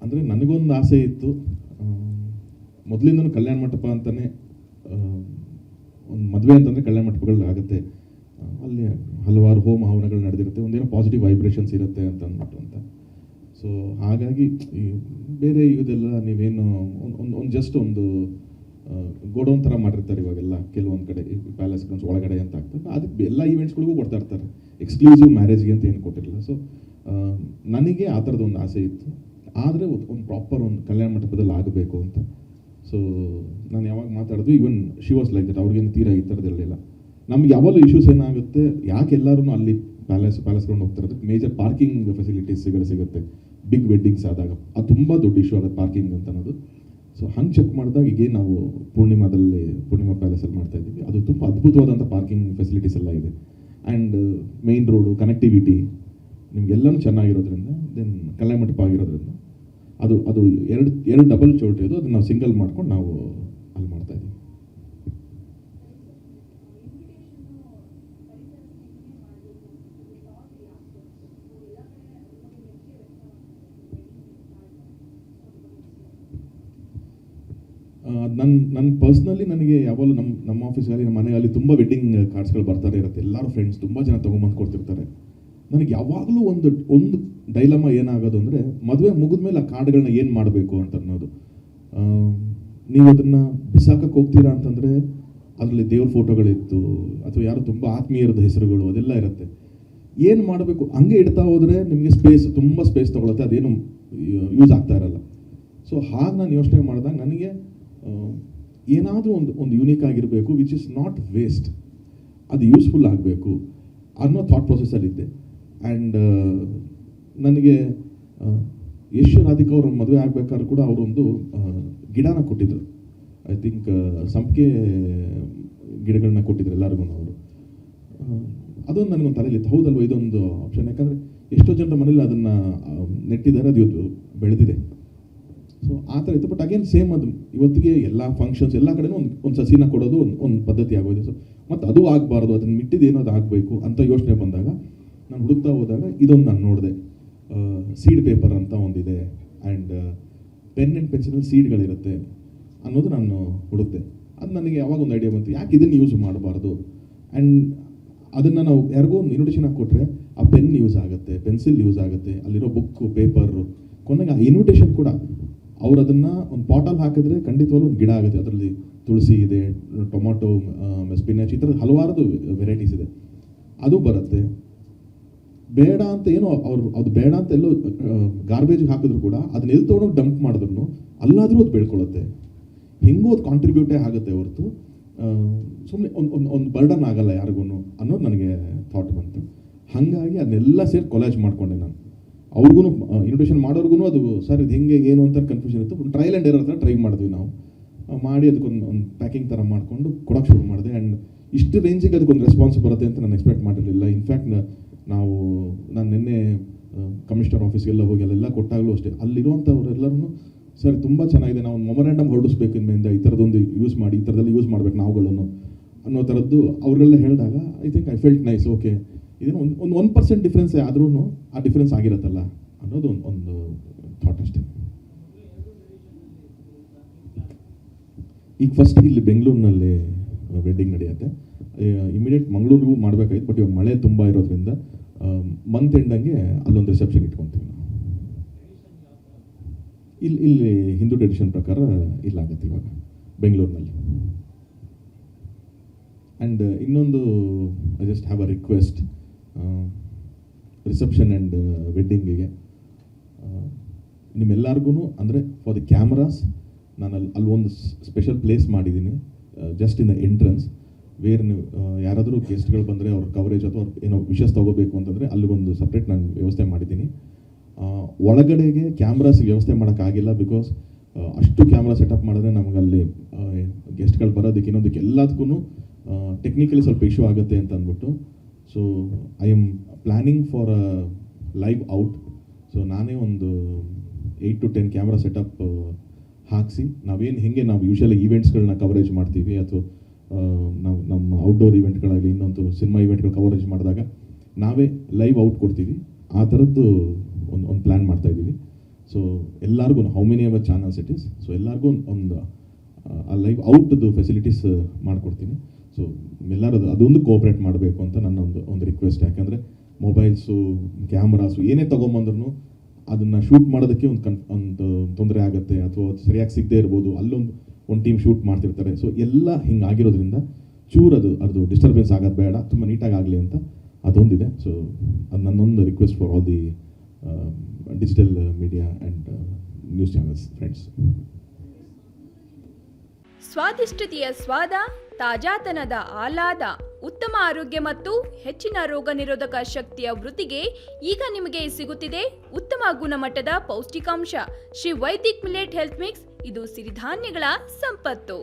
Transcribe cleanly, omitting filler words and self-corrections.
ಅಂದರೆ ನನಗೊಂದು ಆಸೆ ಇತ್ತು, ಮೊದಲಿಂದನೂ ಕಲ್ಯಾಣ ಮಂಟಪ ಅಂತಲೇ ಒಂದು ಮದುವೆ ಅಂತಂದರೆ ಕಲ್ಯಾಣ ಮಂಟಪಗಳು ಆಗುತ್ತೆ, ಅಲ್ಲಿ ಹಲವಾರು ಹೋಮ ಹವನಗಳು ನಡೆದಿರುತ್ತೆ, ಒಂದೇನೋ ಪಾಸಿಟಿವ್ ವೈಬ್ರೇಷನ್ಸ್ ಇರುತ್ತೆ ಅಂತ ಅಂದ್ಬಿಟ್ಟು ಅಂತ. ಸೊ ಹಾಗಾಗಿ ಈ ಬೇರೆ ಇದೆಲ್ಲ ನೀವೇನು ಒಂದು ಜಸ್ಟ್ ಒಂದು ಗೋಡೌನ್ ಥರ ಮಾಡಿರ್ತಾರೆ ಇವಾಗೆಲ್ಲ ಕೆಲವೊಂದು ಕಡೆ ಪ್ಯಾಲೇಸ್ ಗ್ರೌಂಡ್ಸ್ ಒಳಗಡೆ ಅಂತ ಆಗ್ತದೆ, ಅದಕ್ಕೆ ಎಲ್ಲ ಈವೆಂಟ್ಸ್ಗಳಿಗೂ ಕೊಡ್ತಾ ಇರ್ತಾರೆ, ಎಕ್ಸ್ಕ್ಲೂಸಿವ್ ಮ್ಯಾರೇಜ್ಗೆ ಅಂತ ಏನು ಕೊಟ್ಟಿರಲಿಲ್ಲ. ಸೊ ನನಗೆ ಆ ಥರದ್ದು ಒಂದು ಆಸೆ ಇತ್ತು, ಆದರೆ ಒಂದು ಪ್ರಾಪರ್ ಒಂದು ಕಲ್ಯಾಣ ಮಂಟಪದಲ್ಲಿ ಆಗಬೇಕು ಅಂತ. ಸೊ ನಾನು ಯಾವಾಗ ಮಾತಾಡಿದ್ರು even she was like that, ಅವ್ರಿಗೇನು ತೀರಾ ಈ ಥರದ್ದೆಲ್ಲ ನಮ್ಗೆ ಯಾವಾಗಲೂ ಇಶ್ಯೂಸ್ ಏನಾಗುತ್ತೆ, ಯಾಕೆ ಎಲ್ಲರೂ ಅಲ್ಲಿ ಪ್ಯಾಲೇಸ್ ಗ್ರೌಂಡ್ ಹೋಗ್ತಾರೆ, ಮೇಜರ್ ಪಾರ್ಕಿಂಗ್ ಫೆಸಿಲಿಟೀಸ್ಗಳು ಸಿಗುತ್ತೆ ಬಿಗ್ ವೆಡ್ಡಿಂಗ್ಸ್ ಆದಾಗ, ಅದು ತುಂಬ ದೊಡ್ಡ ಇಶ್ಯೂ ಆಗುತ್ತೆ ಪಾರ್ಕಿಂಗ್ ಅಂತ ಅನ್ನೋದು. ಸೊ ಹಂಗೆ ಚೆಕ್ ಮಾಡಿದಾಗ ಈಗ ನಾವು ಪೂರ್ಣಿಮಾ ಪ್ಯಾಲೇಸಲ್ಲಿ ಮಾಡ್ತಾ ಇದ್ದೀವಿ, ಅದು ತುಂಬ ಅದ್ಭುತವಾದಂಥ ಪಾರ್ಕಿಂಗ್ ಫೆಸಿಲಿಟೀಸ್ ಎಲ್ಲ ಇದೆ. ಆ್ಯಂಡ್ ಮೇನ್ ರೋಡು ಕನೆಕ್ಟಿವಿಟಿ ನಿಮಗೆಲ್ಲನೂ ಚೆನ್ನಾಗಿರೋದ್ರಿಂದ, ದೆನ್ ಕಲ್ಯಾಣ ಮಂಟಪ ಆಗಿರೋದ್ರಿಂದ ಅದು ಎರಡು ಡಬಲ್ ಚೌಟ್ರಿ ಅದು, ಅದನ್ನು ನಾವು ಸಿಂಗಲ್ ಮಾಡ್ಕೊಂಡು ನಾವು ಅಲ್ಲಿ ಮಾಡ್ತಾ ಇದ್ದೀವಿ. ನನ್ನ ಪರ್ಸ್ನಲಿ ನನಗೆ ಯಾವಾಗಲೂ ನಮ್ಮ ಆಫೀಸಲ್ಲಿ ನಮ್ಮ ಮನೆಯಲ್ಲಿ ತುಂಬ ವೆಡ್ಡಿಂಗ್ ಕಾರ್ಡ್ಸ್ಗಳು ಬರ್ತಾರೆ ಇರುತ್ತೆ, ಎಲ್ಲರೂ ಫ್ರೆಂಡ್ಸ್ ತುಂಬ ಜನ ತೊಗೊಂಬಂದು ಕೊಡ್ತಿರ್ತಾರೆ. ನನಗೆ ಯಾವಾಗಲೂ ಒಂದು ಡೈಲಮ ಏನಾಗೋದು ಅಂದರೆ, ಮದುವೆ ಮುಗಿದ್ಮೇಲೆ ಆ ಕಾರ್ಡ್ಗಳನ್ನ ಏನು ಮಾಡಬೇಕು ಅಂತ ಅನ್ನೋದು. ನೀವು ಅದನ್ನು ಬಿಸಾಕಕ್ಕೆ ಹೋಗ್ತೀರಾ ಅಂತಂದರೆ ಅದರಲ್ಲಿ ದೇವ್ರ ಫೋಟೋಗಳಿತ್ತು ಅಥವಾ ಯಾರು ತುಂಬ ಆತ್ಮೀಯರದ ಹೆಸರುಗಳು ಅದೆಲ್ಲ ಇರುತ್ತೆ, ಏನು ಮಾಡಬೇಕು ಹಂಗೆ ಇಡ್ತಾ ಹೋದರೆ ನಿಮಗೆ ತುಂಬ ಸ್ಪೇಸ್ ತೊಗೊಳುತ್ತೆ, ಅದೇನು ಯೂಸ್ ಆಗ್ತಾ ಇರಲ್ಲ. ಸೊ ಹಾಗೆ ನಾನು ಯೋಚನೆ ಮಾಡಿದಾಗ ನನಗೆ ಏನಾದರೂ ಒಂದು ಯೂನಿಕ್ ಆಗಿರಬೇಕು, ವಿಚ್ ಇಸ್ ನಾಟ್ ವೇಸ್ಟ್, ಅದು ಯೂಸ್ಫುಲ್ ಆಗಬೇಕು ಅನ್ನೋ ಥಾಟ್ ಪ್ರೊಸೆಸ್ಸಲ್ಲಿದ್ದೆ. ಆ್ಯಂಡ್ ನನಗೆ ಯಶ್ ರಾಧಿಕಾ ಅವ್ರ ಮದುವೆ ಆಗಬೇಕಾದ್ರೂ ಕೂಡ ಅವರೊಂದು ಗಿಡನ ಕೊಟ್ಟಿದ್ದರು, ಐ ಥಿಂಕ್ ಸಂಪಿಗೆ ಗಿಡಗಳನ್ನ ಕೊಟ್ಟಿದ್ರು ಎಲ್ಲರಿಗೂ ಅವರು. ಅದೊಂದು ನನಗೊಂದು ತಲೆಯಲ್ಲಿತ್ತು, ಹೌದಲ್ವ ಇದೊಂದು ಆಪ್ಷನ್, ಯಾಕಂದರೆ ಎಷ್ಟೋ ಜನರ ಮನೇಲಿ ಅದನ್ನು ನೆಟ್ಟಿದ್ದಾರೆ, ಅದು ಇವತ್ತು ಬೆಳೆದಿದೆ. ಸೊ ಆ ಥರ ಇತ್ತು. ಬಟ್ ಅಗೇನ್ ಸೇಮ್ ಅದು ಇವತ್ತಿಗೆ ಎಲ್ಲ ಫಂಕ್ಷನ್ಸ್ ಎಲ್ಲ ಕಡೆನೂ ಒಂದು ಸಸಿನ ಕೊಡೋದು ಒಂದು ಪದ್ಧತಿ ಆಗೋಗಿದೆ. ಸೊ ಮತ್ತು ಅದು ಆಗಬಾರ್ದು, ಅದನ್ನು ಮಿಟ್ಟಿದ್ದು ಏನೋ ಅದು ಆಗಬೇಕು ಅಂತ ಯೋಚನೆ ಬಂದಾಗ ನಾನು ಹುಡುಕ್ತಾ ಹೋದಾಗ ಇದೊಂದು ನಾನು ನೋಡಿದೆ, ಸೀಡ್ ಪೇಪರ್ ಅಂತ ಒಂದಿದೆ, ಆ್ಯಂಡ್ ಪೆನ್ ಆ್ಯಂಡ್ ಪೆನ್ಸಿಲಲ್ಲಿ ಸೀಡ್ಗಳಿರುತ್ತೆ ಅನ್ನೋದು ನಾನು ಹುಡುಕ್ತೆ. ಅದು ನನಗೆ ಯಾವಾಗ ಒಂದು ಐಡಿಯಾ ಬಂತು, ಯಾಕೆ ಇದನ್ನು ಯೂಸ್ ಮಾಡಬಾರ್ದು. ಆ್ಯಂಡ್ ಅದನ್ನು ನಾವು ಯಾರಿಗೂ ಒಂದು ಇನ್ವಿಟೇಷನ್ ಹಾಕಿ ಕೊಟ್ಟರೆ ಆ ಪೆನ್ ಯೂಸ್ ಆಗುತ್ತೆ, ಪೆನ್ಸಿಲ್ ಯೂಸ್ ಆಗುತ್ತೆ, ಅಲ್ಲಿರೋ ಬುಕ್ಕು ಪೇಪರು, ಕೊನೆಗೆ ಆ ಇನ್ವಿಟೇಷನ್ ಕೂಡ ಅವ್ರು ಅದನ್ನು ಒಂದು ಪಾಟಲ್ಲಿ ಹಾಕಿದ್ರೆ ಖಂಡಿತವಾಗ್ಲೂ ಒಂದು ಗಿಡ ಆಗುತ್ತೆ. ಅದರಲ್ಲಿ ತುಳಸಿ ಇದೆ, ಟೊಮೊಟೊ, ಸ್ಪಿನಾಚ್, ಈ ಥರದ ಹಲವಾರು ವೆರೈಟೀಸ್ ಇದೆ, ಅದು ಬರುತ್ತೆ. ಬೇಡ ಅಂತ ಏನೋ ಅದು ಬೇಡ ಅಂತ ಎಲ್ಲೋ ಗಾರ್ಬೇಜಿಗೆ ಹಾಕಿದ್ರು ಕೂಡ ಅದನ್ನ ಎಲ್ಲಿ ತೊಗೊಂಡೋಗಿ ಡಂಪ್ ಮಾಡಿದ್ರು ಅಲ್ಲಾದರೂ ಅದು ಬೆಳ್ಕೊಳ್ಳುತ್ತೆ. ಹೆಂಗೂ ಅದು ಕಾಂಟ್ರಿಬ್ಯೂಟೇ ಆಗುತ್ತೆ ಹೊರತು ಸುಮ್ಮನೆ ಒಂದು ಬರ್ಡನ್ ಆಗಲ್ಲ ಯಾರಿಗೂ ಅನ್ನೋದು ನನಗೆ ಥಾಟ್ ಬಂತು. ಹಾಗಾಗಿ ಅದನ್ನೆಲ್ಲ ಸೇರಿ ಕೊಲಾಜ್ ಮಾಡಿಕೊಂಡೆ ನಾನು. ಅವ್ರಿಗೂ ಇನ್ವಿಟೇಷನ್ ಮಾಡೋರ್ಗು ಅದು ಸರ್ ಇದು ಹೆಂಗೆ ಏನು ಅಂತ ಕನ್ಫ್ಯೂಷನ್ ಇತ್ತು. ಒಂದು ಟ್ರಯಲ್ ಆ್ಯಂಡ್ ಎರರ್ ಥರ ಟ್ರೈ ಮಾಡಿದ್ವಿ ನಾವು, ಮಾಡಿ ಅದಕ್ಕೊಂದು ಪ್ಯಾಕಿಂಗ್ ಥರ ಮಾಡಿಕೊಂಡು ಕೊಡೋಕ್ಕೆ ಶುರು ಮಾಡಿದೆ. ಆ್ಯಂಡ್ ಇಷ್ಟು ರೇಂಜಿಗೆ ಅದಕ್ಕೊಂದು ರೆಸ್ಪಾನ್ಸ್ ಬರುತ್ತೆ ಅಂತ ನಾನು ಎಕ್ಸ್ಪೆಕ್ಟ್ ಮಾಡಿರಲಿಲ್ಲ. ಇನ್ಫ್ಯಾಕ್ಟ್ ನಾನು ನಿನ್ನೆ ಕಮಿಷನರ್ ಆಫೀಸ್ಗೆಲ್ಲ ಹೋಗಿ ಅಲ್ಲೆಲ್ಲ ಕೊಟ್ಟಾಗಲೂ ಅಷ್ಟೇ, ಅಲ್ಲಿರುವಂಥವ್ರೆಲ್ಲರೂ ಸರ್ ತುಂಬ ಚೆನ್ನಾಗಿದೆ, ನಾವು ಒಂದು ಮೊಮೊರಾಂಡಮ್ ಹೊರಡಿಸ್ಬೇಕು ಇನ್ಮೇಲಿಂದ, ಈ ಥರದೊಂದು ಯೂಸ್ ಮಾಡಿ, ಈ ಥರದಲ್ಲಿ ಯೂಸ್ ಮಾಡಬೇಕು ನಾವುಗಳನ್ನು ಅನ್ನೋ ಥರದ್ದು ಅವ್ರಿಗೆಲ್ಲ ಹೇಳಿದಾಗ I think I felt nice. Okay, ಇದನ್ನು ಒಂದು 1% ಡಿಫ್ರೆನ್ಸ್ ಆದ್ರೂ ಆ ಡಿಫ್ರೆನ್ಸ್ ಆಗಿರುತ್ತಲ್ಲ ಅನ್ನೋದು ಒಂದು ಥಾಟ್ ಅಷ್ಟೇ. ಈಗ ಫಸ್ಟ್ ಇಲ್ಲಿ ಬೆಂಗಳೂರಿನಲ್ಲಿ ವೆಡ್ಡಿಂಗ್ ನಡೆಯುತ್ತೆ, ಇಮಿಡಿಯೇಟ್ ಮಂಗಳೂರಿಗೂ ಮಾಡಬೇಕಾಗಿತ್ತು. ಬಟ್ ಇವಾಗ ಮಳೆ ತುಂಬ ಇರೋದ್ರಿಂದ ಮಂತ್ ಎಂಡಂಗೆ ಅಲ್ಲೊಂದು ರಿಸೆಪ್ಷನ್ ಇಟ್ಕೊತೀವಿ ನಾವು. ಇಲ್ಲಿ ಹಿಂದೂ ಟ್ರೆಡಿಷನ್ ಪ್ರಕಾರ ಇಲ್ಲಾಗತ್ತೆ ಇವಾಗ ಬೆಂಗಳೂರಿನಲ್ಲಿ. ಆ್ಯಂಡ್ ಇನ್ನೊಂದು I just have a request, reception and ವೆಡ್ಡಿಂಗಿಗೆ ನಿಮ್ಮೆಲ್ಲರಿಗೂ ಅಂದರೆ ಫಾರ್ ದಿ ಕ್ಯಾಮ್ರಾಸ್ ನಾನು ಅಲ್ಲೊಂದು ಸ್ಪೆಷಲ್ ಪ್ಲೇಸ್ ಮಾಡಿದ್ದೀನಿ, just in the entrance, where ನೀವು ಯಾರಾದರೂ ಗೆಸ್ಟ್ಗಳು ಬಂದರೆ ಅವ್ರ ಕವರೇಜ್ ಅಥವಾ ಏನೋ ವಿಷಸ್ ತೊಗೋಬೇಕು ಅಂತಂದರೆ ಅಲ್ಲಿಗೊಂದು ಸಪ್ರೇಟ್ ನಾನು ವ್ಯವಸ್ಥೆ ಮಾಡಿದ್ದೀನಿ. ಒಳಗಡೆಗೆ ಕ್ಯಾಮ್ರಾಸ್ ವ್ಯವಸ್ಥೆ ಮಾಡೋಕ್ಕಾಗಿಲ್ಲ, ಬಿಕಾಸ್ ಅಷ್ಟು ಕ್ಯಾಮ್ರಾ ಸೆಟಪ್ ಮಾಡಿದ್ರೆ ನಮಗಲ್ಲಿ ಗೆಸ್ಟ್ಗಳು ಬರೋದಕ್ಕೆ ಇನ್ನೊಂದಕ್ಕೆ ಎಲ್ಲದಕ್ಕೂ ಟೆಕ್ನಿಕಲಿ ಸ್ವಲ್ಪ ಇಶ್ಯೂ ಆಗುತ್ತೆ ಅಂತ ಅಂದ್ಬಿಟ್ಟು. So I am planning for a live out. So ನಾನೇ ಒಂದು 8 to 10 ಕ್ಯಾಮ್ರಾ ಸೆಟಪ್ ಹಾಕಿಸಿ ಹೆಂಗೆ ನಾವು ಯೂಶಲಿ ಈವೆಂಟ್ಸ್ಗಳನ್ನ ಕವರೇಜ್ ಮಾಡ್ತೀವಿ, ಅಥವಾ ನಾವು ನಮ್ಮ ಔಟ್ಡೋರ್ ಇವೆಂಟ್ಗಳಾಗಲಿ ಇನ್ನೊಂದು ಸಿನಿಮಾ ಇವೆಂಟ್ಗಳು ಕವರೇಜ್ ಮಾಡಿದಾಗ ನಾವೇ ಲೈವ್ ಔಟ್ ಕೊಡ್ತೀವಿ, ಆ ಥರದ್ದು ಒಂದು ಪ್ಲ್ಯಾನ್ ಮಾಡ್ತಾಯಿದ್ದೀವಿ. ಸೊ ಎಲ್ಲರಿಗೂ how many our channels it is, so ಎಲ್ಲರಿಗೂ ಒಂದು ಲೈವ್ ಔಟ್ದು ಫೆಸಿಲಿಟೀಸ್ ಮಾಡಿಕೊಡ್ತೀನಿ. ಸೊ ಎಲ್ಲರೂ ಅದೊಂದು ಕೋಆಪ್ರೇಟ್ ಮಾಡಬೇಕು ಅಂತ ನನ್ನ ಒಂದು ರಿಕ್ವೆಸ್ಟ್. ಯಾಕಂದರೆ ಮೊಬೈಲ್ಸು, ಕ್ಯಾಮ್ರಾಸು ಏನೇ ತೊಗೊಂಬಂದ್ರೂ ಅದನ್ನು ಶೂಟ್ ಮಾಡೋದಕ್ಕೆ ಒಂದು ತೊಂದರೆ ಆಗುತ್ತೆ, ಅಥವಾ ಸರಿಯಾಗಿ ಸಿಗದೆ ಇರ್ಬೋದು, ಒಂದು ಟೀಮ್ ಶೂಟ್ ಮಾಡ್ತಿರ್ತಾರೆ. ಸೊ ಎಲ್ಲ ಹಿಂಗಾಗಿರೋದ್ರಿಂದ ಚೂರು ಅದು ಡಿಸ್ಟರ್ಬೆನ್ಸ್ ಆಗೋದು ಬೇಡ, ತುಂಬ ನೀಟಾಗಿ ಆಗಲಿ ಅಂತ ಅದೊಂದಿದೆ. ಸೊ ಅದು ನನ್ನೊಂದು request for all the digital media and news channels friends. ಸ್ವಾದಿಷ್ಟತೆಯ ಸ್ವಾದ, ತಾಜಾತನದ ಆಹ್ಲಾದ, ಉತ್ತಮ ಆರೋಗ್ಯ ಮತ್ತು ಹೆಚ್ಚಿನ ರೋಗ ನಿರೋಧಕ ಶಕ್ತಿಯ ವೃದ್ಧಿಗೆ ಈಗ ನಿಮಗೆ ಸಿಗುತ್ತಿದೆ ಉತ್ತಮ ಗುಣಮಟ್ಟದ ಪೌಷ್ಟಿಕಾಂಶ Shri Vaidik millet health mix. ಇದು ಸಿರಿಧಾನ್ಯಗಳ ಸಂಪತ್ತು.